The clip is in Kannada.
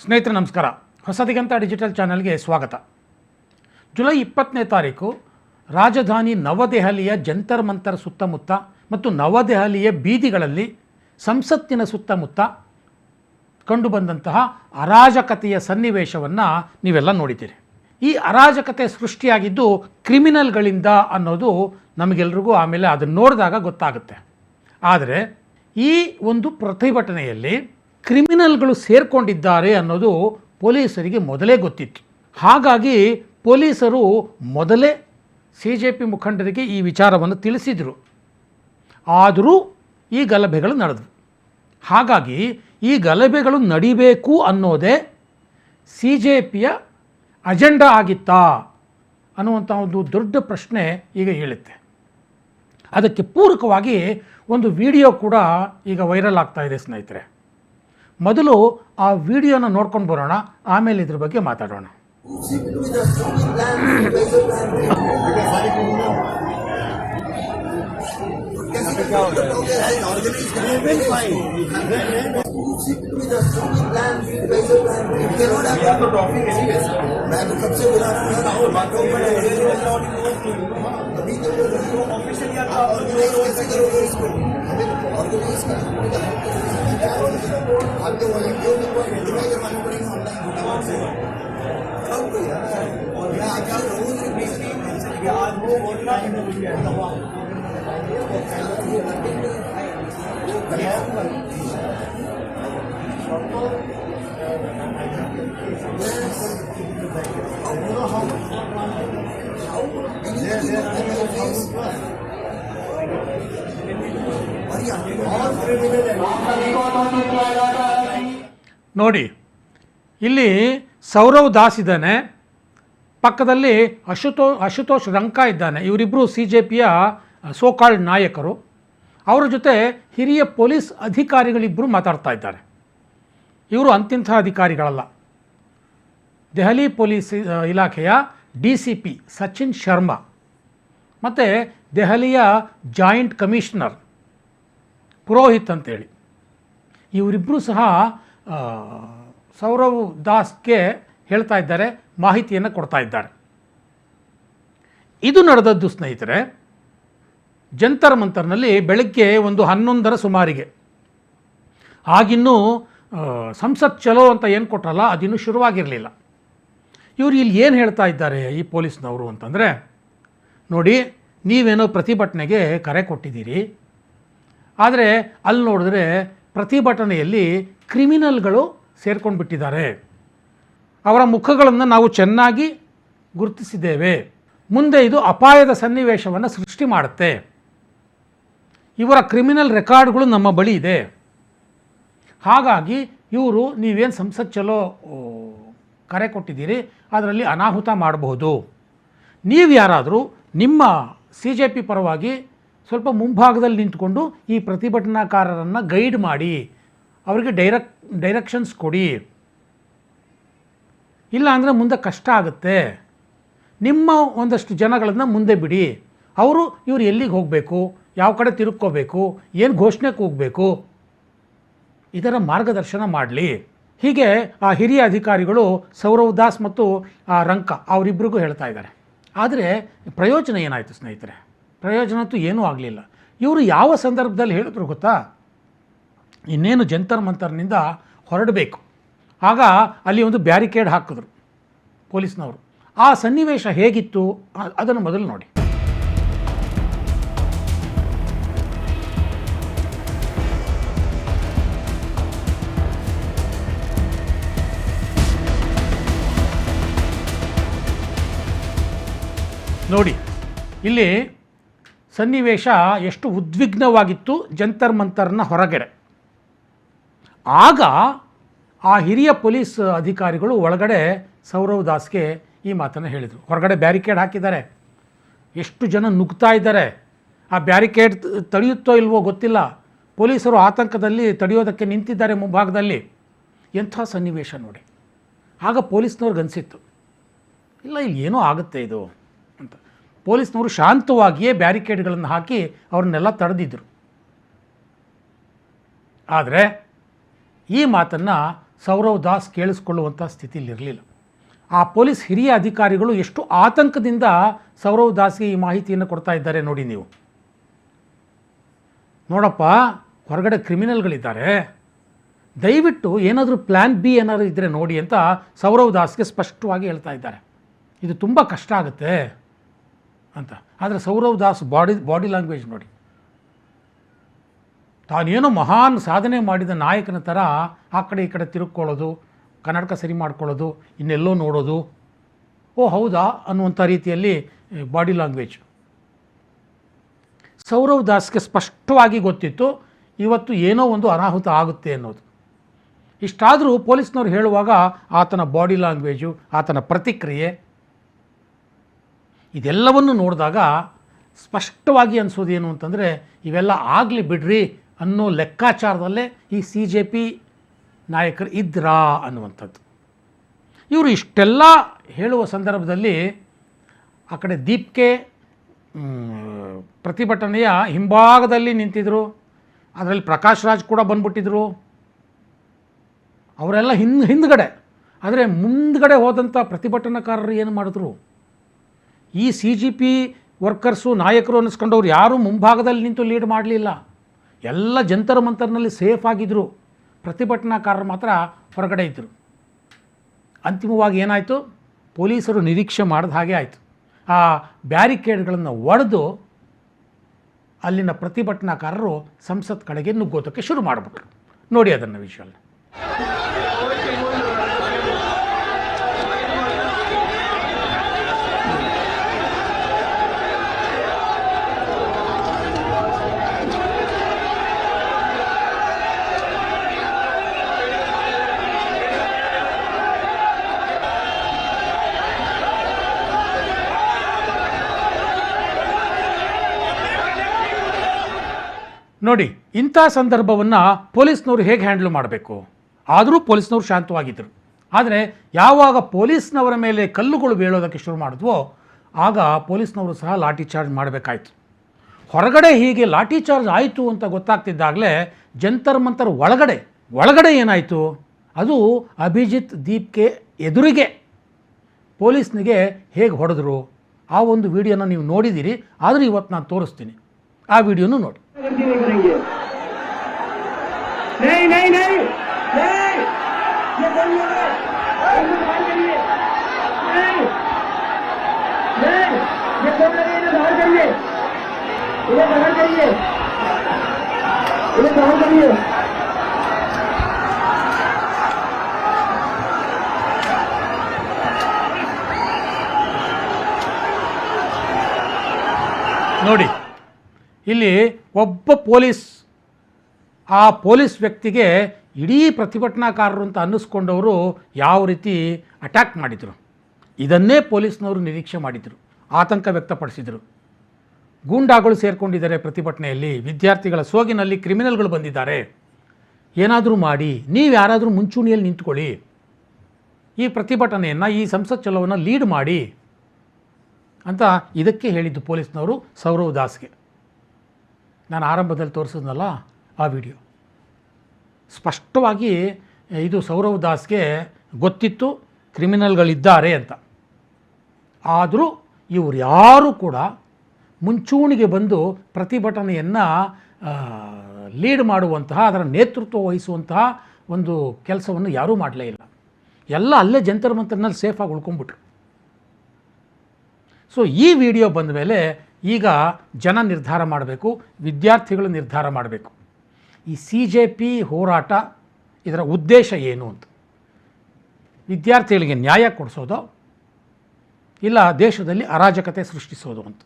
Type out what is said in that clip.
ಸ್ನೇಹಿತರೆ ನಮಸ್ಕಾರ. ಹೊಸದಿಗಂತ ಡಿಜಿಟಲ್ ಚಾನಲ್ಗೆ ಸ್ವಾಗತ. ಜುಲೈ 20ನೇ ತಾರೀಕು ರಾಜಧಾನಿ ನವದೆಹಲಿಯ ಜಂತರ್ ಮಂತರ್ ಸುತ್ತಮುತ್ತ ಮತ್ತು ನವದೆಹಲಿಯ ಬೀದಿಗಳಲ್ಲಿ ಸಂಸತ್ತಿನ ಸುತ್ತಮುತ್ತ ಕಂಡುಬಂದಂತಹ ಅರಾಜಕತೆಯ ಸನ್ನಿವೇಶವನ್ನು ನೀವೆಲ್ಲ ನೋಡಿದ್ದೀರಿ. ಈ ಅರಾಜಕತೆ ಸೃಷ್ಟಿಯಾಗಿದ್ದು ಕ್ರಿಮಿನಲ್ಗಳಿಂದ ಅನ್ನೋದು ನಮಗೆಲ್ರಿಗೂ ಆಮೇಲೆ ಅದನ್ನು ನೋಡಿದಾಗ ಗೊತ್ತಾಗುತ್ತೆ. ಆದರೆ ಈ ಒಂದು ಪ್ರತಿಭಟನೆಯಲ್ಲಿ ಕ್ರಿಮಿನಲ್ಗಳು ಸೇರಿಕೊಂಡಿದ್ದಾರೆ ಅನ್ನೋದು ಪೊಲೀಸರಿಗೆ ಮೊದಲೇ ಗೊತ್ತಿತ್ತು. ಹಾಗಾಗಿ ಪೊಲೀಸರು ಮೊದಲೇ CJP ಮುಖಂಡರಿಗೆ ಈ ವಿಚಾರವನ್ನು ತಿಳಿಸಿದರು. ಆದರೂ ಈ ಗಲಭೆಗಳು ನಡೆದವು. ಹಾಗಾಗಿ ಈ ಗಲಭೆಗಳು ನಡಿಬೇಕು ಅನ್ನೋದೇ CJPಯ ಅಜೆಂಡಾ ಆಗಿತ್ತಾ ಅನ್ನುವಂಥ ಒಂದು ದೊಡ್ಡ ಪ್ರಶ್ನೆ ಈಗ ಹೇಳುತ್ತೆ. ಅದಕ್ಕೆ ಪೂರಕವಾಗಿ ಒಂದು ವಿಡಿಯೋ ಕೂಡ ಈಗ ವೈರಲ್ ಆಗ್ತಾ ಇದೆ ಸ್ನೇಹಿತರೆ. ಮೊದಲು ಆ ವಿಡಿಯೋನ ನೋಡ್ಕೊಂಡು ಬರೋಣ, ಆಮೇಲೆ ಇದ್ರ ಬಗ್ಗೆ ಮಾತಾಡೋಣ. ನೋಡಿ, ಇಲ್ಲಿ ಸೌರವ್ ದಾಸ್ ಇದ್ದಾನೆ, ಪಕ್ಕದಲ್ಲಿ ಅಶುತೋಷ್ ರಂಕಾ ಇದ್ದಾನೆ. ಇವರಿಬ್ಬರು CJPಯ ಸೋಕಾಲ್ಡ್ ನಾಯಕರು. ಅವರ ಜೊತೆ ಹಿರಿಯ ಪೊಲೀಸ್ ಅಧಿಕಾರಿಗಳಿಬ್ಬರು ಮಾತಾಡ್ತಾ ಇದ್ದಾರೆ. ಇವರು ಅಂತಿಂಥ ಅಧಿಕಾರಿಗಳಲ್ಲ. ದೆಹಲಿ ಪೊಲೀಸ್ ಇಲಾಖೆಯ DCP ಸಚಿನ್ ಶರ್ಮಾ ಮತ್ತು ದೆಹಲಿಯ ಜಾಯಿಂಟ್ ಕಮಿಷನರ್ ಪುರೋಹಿತ್ ಅಂತೇಳಿ ಇವರಿಬ್ಬರು ಸಹ ಸೌರವ್ ದಾಸ್ಗೆ ಹೇಳ್ತಾ ಇದ್ದಾರೆ, ಮಾಹಿತಿಯನ್ನು ಕೊಡ್ತಾ ಇದ್ದಾರೆ. ಇದು ನಡೆದದ್ದು ಸ್ನೇಹಿತರೆ ಜಂತರ್ ಮಂತರ್ನಲ್ಲಿ ಬೆಳಗ್ಗೆ ಒಂದು 11ರ ಸುಮಾರಿಗೆ. ಆಗಿನ್ನೂ ಸಂಸತ್ ಚಲೋ ಅಂತ ಏನು ಕೊಟ್ರಲ್ಲ ಅದಿನ್ನೂ ಶುರುವಾಗಿರಲಿಲ್ಲ. ಇವರು ಇಲ್ಲಿ ಏನು ಹೇಳ್ತಾ ಇದ್ದಾರೆ ಈ ಪೊಲೀಸ್ನವರು ಅಂತಂದರೆ, ನೋಡಿ ನೀವೇನೋ ಪ್ರತಿಭಟನೆಗೆ ಕರೆ ಕೊಟ್ಟಿದ್ದೀರಿ, ಆದರೆ ಅಲ್ಲಿ ನೋಡಿದ್ರೆ ಪ್ರತಿಭಟನೆಯಲ್ಲಿ ಕ್ರಿಮಿನಲ್ಗಳು ಸೇರ್ಕೊಂಡು ಬಿಟ್ಟಿದ್ದಾರೆ. ಅವರ ಮುಖಗಳನ್ನು ನಾವು ಚೆನ್ನಾಗಿ ಗುರುತಿಸಿದ್ದೇವೆ. ಮುಂದೆ ಇದು ಅಪಾಯದ ಸನ್ನಿವೇಶವನ್ನು ಸೃಷ್ಟಿ ಮಾಡುತ್ತೆ. ಇವರ ಕ್ರಿಮಿನಲ್ ರೆಕಾರ್ಡ್ಗಳು ನಮ್ಮ ಬಳಿ ಇದೆ. ಹಾಗಾಗಿ ಇವರು ನೀವೇನು ಸಂಸತ್ ಚಲೋ ಕರೆ ಕೊಟ್ಟಿದ್ದೀರಿ ಅದರಲ್ಲಿ ಅನಾಹುತ ಮಾಡಬಹುದು. ನೀವು ಯಾರಾದರೂ ನಿಮ್ಮ CJP ಪರವಾಗಿ ಸ್ವಲ್ಪ ಮುಂಭಾಗದಲ್ಲಿ ನಿಂತ್ಕೊಂಡು ಈ ಪ್ರತಿಭಟನಾಕಾರರನ್ನು ಗೈಡ್ ಮಾಡಿ, ಅವರಿಗೆ ಡೈರೆಕ್ಷನ್ಸ್ ಕೊಡಿ. ಇಲ್ಲ ಅಂದರೆ ಮುಂದೆ ಕಷ್ಟ ಆಗುತ್ತೆ. ನಿಮ್ಮ ಒಂದಷ್ಟು ಜನಗಳನ್ನು ಮುಂದೆ ಬಿಡಿ. ಇವರು ಎಲ್ಲಿಗೆ ಹೋಗಬೇಕು, ಯಾವ ಕಡೆ ತಿರುಗ್ಕೋಬೇಕು, ಏನು ಘೋಷಣೆಗೆ ಹೋಗಬೇಕು, ಇದರ ಮಾರ್ಗದರ್ಶನ ಮಾಡಲಿ. ಹೀಗೆ ಆ ಹಿರಿಯ ಅಧಿಕಾರಿಗಳು ಸೌರವ್ ದಾಸ್ ಮತ್ತು ರಂಕಾ ಅವರಿಬ್ಬರಿಗೂ ಹೇಳ್ತಾ ಇದ್ದಾರೆ. ಆದರೆ ಪ್ರಯೋಜನ ಏನಾಯಿತು ಸ್ನೇಹಿತರೆ? ಪ್ರಯೋಜನ ಅಂತೂ ಏನೂ ಆಗಲಿಲ್ಲ. ಇವರು ಯಾವ ಸಂದರ್ಭದಲ್ಲಿ ಹೇಳಿದ್ರು ಗೊತ್ತಾ? ಇನ್ನೇನು ಜಂತರ್ ಮಂತರ್ನಿಂದ ಹೊರಡಬೇಕು, ಆಗ ಅಲ್ಲಿ ಒಂದು ಬ್ಯಾರಿಕೇಡ್ ಹಾಕಿದ್ರು ಪೊಲೀಸ್ನವರು. ಆ ಸನ್ನಿವೇಶ ಹೇಗಿತ್ತು ಅದನ್ನು ಮೊದಲು ನೋಡಿ. ನೋಡಿ ಇಲ್ಲಿ ಸನ್ನಿವೇಶ ಎಷ್ಟು ಉದ್ವಿಗ್ನವಾಗಿತ್ತು ಜಂತರ್ ಮಂತರ್ನ ಹೊರಗಡೆ. ಆಗ ಆ ಹಿರಿಯ ಪೊಲೀಸ್ ಅಧಿಕಾರಿಗಳು ಒಳಗಡೆ ಸೌರವ್ ದಾಸ್ಗೆ ಈ ಮಾತನ್ನು ಹೇಳಿದರು. ಹೊರಗಡೆ ಬ್ಯಾರಿಕೇಡ್ ಹಾಕಿದ್ದಾರೆ, ಎಷ್ಟು ಜನ ನುಗ್ತಾ ಇದ್ದಾರೆ, ಆ ಬ್ಯಾರಿಕೇಡ್ ತಡೆಯುತ್ತೋ ಇಲ್ವೋ ಗೊತ್ತಿಲ್ಲ. ಪೊಲೀಸರು ಆತಂಕದಲ್ಲಿ ತಡೆಯೋದಕ್ಕೆ ನಿಂತಿದ್ದಾರೆ ಮುಂಭಾಗದಲ್ಲಿ. ಎಂಥ ಸನ್ನಿವೇಶ ನೋಡಿ. ಆಗ ಪೊಲೀಸ್ನವ್ರಿಗೆ ಅನಿಸಿತ್ತು, ಇಲ್ಲ ಇಲ್ಲಿ ಏನೋ ಆಗುತ್ತೆ ಇದು ಅಂತ. ಪೊಲೀಸ್ನವರು ಶಾಂತವಾಗಿಯೇ ಬ್ಯಾರಿಕೇಡ್ಗಳನ್ನು ಹಾಕಿ ಅವ್ರನ್ನೆಲ್ಲ ತಡೆದಿದ್ದರು. ಆದರೆ ಈ ಮಾತನ್ನು ಸೌರವ್ ದಾಸ್ ಕೇಳಿಸ್ಕೊಳ್ಳುವಂಥ ಸ್ಥಿತಿಯಲ್ಲಿರಲಿಲ್ಲ. ಆ ಪೊಲೀಸ್ ಹಿರಿಯ ಅಧಿಕಾರಿಗಳು ಎಷ್ಟು ಆತಂಕದಿಂದ ಸೌರವ್ ದಾಸ್ಗೆ ಈ ಮಾಹಿತಿಯನ್ನು ಕೊಡ್ತಾ ಇದ್ದಾರೆ ನೋಡಿ ನೀವು. ನೋಡಪ್ಪ, ಹೊರಗಡೆ ಕ್ರಿಮಿನಲ್ಗಳಿದ್ದಾರೆ, ದಯವಿಟ್ಟು ಏನಾದರೂ ಪ್ಲ್ಯಾನ್ ಬಿ ಏನಾದರೂ ಇದ್ದರೆ ನೋಡಿ ಅಂತ ಸೌರವ್ ದಾಸ್ಗೆ ಸ್ಪಷ್ಟವಾಗಿ ಹೇಳ್ತಾ ಇದ್ದಾರೆ. ಇದು ತುಂಬ ಕಷ್ಟ ಆಗುತ್ತೆ ಅಂತ. ಆದರೆ ಸೌರವ್ ದಾಸ್ ಬಾಡಿ ಲ್ಯಾಂಗ್ವೇಜ್ ನೋಡಿ, ತಾನೇನೋ ಮಹಾನ್ ಸಾಧನೆ ಮಾಡಿದ ನಾಯಕನ ಥರ ಆ ಕಡೆ ಈ ಕಡೆ ತಿರುಗ್ಕೊಳ್ಳೋದು, ಕನ್ನಡಕ ಸರಿ ಮಾಡ್ಕೊಳ್ಳೋದು, ಇನ್ನೆಲ್ಲೋ ನೋಡೋದು, ಓ ಹೌದಾ ಅನ್ನುವಂಥ ರೀತಿಯಲ್ಲಿ ಬಾಡಿ ಲ್ಯಾಂಗ್ವೇಜ್. ಸೌರವ್ ದಾಸ್ಗೆ ಸ್ಪಷ್ಟವಾಗಿ ಗೊತ್ತಿತ್ತು ಇವತ್ತು ಏನೋ ಒಂದು ಅನಾಹುತ ಆಗುತ್ತೆ ಅನ್ನೋದು. ಇಷ್ಟಾದರೂ ಪೊಲೀಸ್ನವ್ರು ಹೇಳುವಾಗ ಆತನ ಬಾಡಿ ಲ್ಯಾಂಗ್ವೇಜು, ಆತನ ಪ್ರತಿಕ್ರಿಯೆ ಇದೆಲ್ಲವನ್ನು ನೋಡಿದಾಗ ಸ್ಪಷ್ಟವಾಗಿ ಅನಿಸೋದೇನು ಅಂತಂದರೆ ಇವೆಲ್ಲ ಆಗಲಿ ಬಿಡ್ರಿ ಅನ್ನೋ ಲೆಕ್ಕಾಚಾರದಲ್ಲೇ ಈ CJP ನಾಯಕರು ಇದ್ರಾ ಅನ್ನುವಂಥದ್ದು. ಇವರು ಇಷ್ಟೆಲ್ಲ ಹೇಳುವ ಸಂದರ್ಭದಲ್ಲಿ ಆ ಕಡೆ ದೀಪ್ಗೆ ಪ್ರತಿಭಟನೆಯ ಹಿಂಭಾಗದಲ್ಲಿ ನಿಂತಿದ್ದರು. ಅದರಲ್ಲಿ ಪ್ರಕಾಶ್ ರಾಜ್ ಕೂಡ ಬಂದ್ಬಿಟ್ಟಿದ್ರು. ಅವರೆಲ್ಲ ಹಿಂದ್ಗಡೆ. ಆದರೆ ಮುಂದ್ಗಡೆ ಹೋದಂಥ ಪ್ರತಿಭಟನಾಕಾರರು ಏನು ಮಾಡಿದ್ರು? ಈ CJP ವರ್ಕರ್ಸು ನಾಯಕರು ಅನ್ನಿಸ್ಕೊಂಡವ್ರು ಯಾರೂ ಮುಂಭಾಗದಲ್ಲಿ ನಿಂತು ಲೀಡ್ ಮಾಡಲಿಲ್ಲ. ಎಲ್ಲ ಜಂತರ್ ಮಂತರ್ನಲ್ಲಿ ಸೇಫ್ ಆಗಿದ್ದರು. ಪ್ರತಿಭಟನಾಕಾರರು ಮಾತ್ರ ಹೊರಗಡೆ ಇದ್ದರು. ಅಂತಿಮವಾಗಿ ಏನಾಯಿತು? ಪೊಲೀಸರು ನಿರೀಕ್ಷೆ ಮಾಡಿದ ಹಾಗೆ ಆಯಿತು. ಆ ಬ್ಯಾರಿಕೇಡ್ಗಳನ್ನು ಒಡೆದು ಅಲ್ಲಿನ ಪ್ರತಿಭಟನಾಕಾರರು ಸಂಸತ್ ಕಡೆಗೆ ನುಗ್ಗೋದಕ್ಕೆ ಶುರು ಮಾಡಿಬಿಟ್ರು. ನೋಡಿ ಅದನ್ನು ವಿಷುವಲ್. ನೋಡಿ, ಇಂಥ ಸಂದರ್ಭವನ್ನು ಪೊಲೀಸ್ನವರು ಹೇಗೆ ಹ್ಯಾಂಡ್ಲ್ ಮಾಡಬೇಕು? ಆದರೂ ಪೊಲೀಸ್ನವರು ಶಾಂತವಾಗಿದ್ದರು. ಆದರೆ ಯಾವಾಗ ಪೊಲೀಸ್ನವರ ಮೇಲೆ ಕಲ್ಲುಗಳು ಬೀಳೋದಕ್ಕೆ ಶುರು ಮಾಡಿದ್ವೋ ಆಗ ಪೊಲೀಸ್ನವರು ಸಹ ಲಾಠಿ ಚಾರ್ಜ್ ಮಾಡಬೇಕಾಯಿತು. ಹೊರಗಡೆ ಹೀಗೆ ಲಾಠಿ ಚಾರ್ಜ್ ಆಯಿತು ಅಂತ ಗೊತ್ತಾಗ್ತಿದ್ದಾಗಲೇ ಜಂತರ್ ಮಂತರ್ ಒಳಗಡೆ ಏನಾಯಿತು? ಅದು ಅಭಿಜಿತ್ ದೀಪ್ಗೆ ಎದುರಿಗೆ ಪೊಲೀಸ್ನಿಗೆ ಹೇಗೆ ಹೊಡೆದ್ರು ಆ ಒಂದು ವಿಡಿಯೋನ ನೀವು ನೋಡಿದ್ದೀರಿ. ಆದರೂ ಇವತ್ತು ನಾನು ತೋರಿಸ್ತೀನಿ, ಆ ವಿಡಿಯೋನು ನೋಡಿ. नहीं नहीं नहीं नहीं ये बोलिए नहीं नहीं ये बोल रहे हैं बाहर करिए, इन्हें बाहर करिए, इन्हें बाहर करिए. ನೋಡಿ, ಇಲ್ಲಿ ಒಬ್ಬ ಪೊಲೀಸ್, ಆ ಪೊಲೀಸ್ ವ್ಯಕ್ತಿಗೆ ಇಡೀ ಪ್ರತಿಭಟನಾಕಾರರು ಅಂತ ಅನ್ನಿಸ್ಕೊಂಡವರು ಯಾವ ರೀತಿ ಅಟ್ಯಾಕ್ ಮಾಡಿದರು, ಇದನ್ನೇ ಪೊಲೀಸ್ನವರು ನಿರೀಕ್ಷೆ ಮಾಡಿದರು, ಆತಂಕ ವ್ಯಕ್ತಪಡಿಸಿದರು. ಗೂಂಡಾಗಳು ಸೇರಿಕೊಂಡಿದ್ದಾರೆ ಪ್ರತಿಭಟನೆಯಲ್ಲಿ, ವಿದ್ಯಾರ್ಥಿಗಳ ಸೋಗಿನಲ್ಲಿ ಕ್ರಿಮಿನಲ್ಗಳು ಬಂದಿದ್ದಾರೆ, ಏನಾದರೂ ಮಾಡಿ ನೀವು ಯಾರಾದರೂ ಮುಂಚೂಣಿಯಲ್ಲಿ ನಿಂತ್ಕೊಳ್ಳಿ, ಈ ಪ್ರತಿಭಟನೆಯನ್ನು, ಈ ಸಂಸತ್ ಚಲೋವನ್ನು ಲೀಡ್ ಮಾಡಿ ಅಂತ ಇದಕ್ಕೆ ಹೇಳಿದ್ದು ಪೊಲೀಸ್ನವರು ಸೌರವ್ ದಾಸ್ಗೆ. ನಾನು ಆರಂಭದಲ್ಲಿ ತೋರಿಸಿದ್ನಲ್ಲ ಆ ವಿಡಿಯೋ, ಸ್ಪಷ್ಟವಾಗಿ ಇದು ಸೌರವ್ ದಾಸ್ಗೆ ಗೊತ್ತಿತ್ತು ಕ್ರಿಮಿನಲ್ಗಳಿದ್ದಾರೆ ಅಂತ. ಆದರೂ ಇವರು ಯಾರೂ ಕೂಡ ಮುಂಚೂಣಿಗೆ ಬಂದು ಪ್ರತಿಭಟನೆಯನ್ನು ಲೀಡ್ ಮಾಡುವಂತಹ, ಅದರ ನೇತೃತ್ವ ವಹಿಸುವಂತಹ ಒಂದು ಕೆಲಸವನ್ನು ಯಾರೂ ಮಾಡಲೇ ಇಲ್ಲ. ಎಲ್ಲ ಅಲ್ಲೇ ಜಂತರ್ ಮಂತರ್ನಲ್ಲಿ ಸೇಫಾಗಿ ಉಳ್ಕೊಂಡ್ಬಿಟ್ರು. ಸೊ ಈ ವಿಡಿಯೋ ಬಂದ ಮೇಲೆ ಈಗ ಜನ ನಿರ್ಧಾರ ಮಾಡಬೇಕು, ವಿದ್ಯಾರ್ಥಿಗಳು ನಿರ್ಧಾರ ಮಾಡಬೇಕು, ಈ CJP ಹೋರಾಟ ಇದರ ಉದ್ದೇಶ ಏನು ಅಂತ. ವಿದ್ಯಾರ್ಥಿಗಳಿಗೆ ನ್ಯಾಯ ಕೊಡಿಸೋದು, ಇಲ್ಲ ದೇಶದಲ್ಲಿ ಅರಾಜಕತೆ ಸೃಷ್ಟಿಸೋದು ಅಂತ.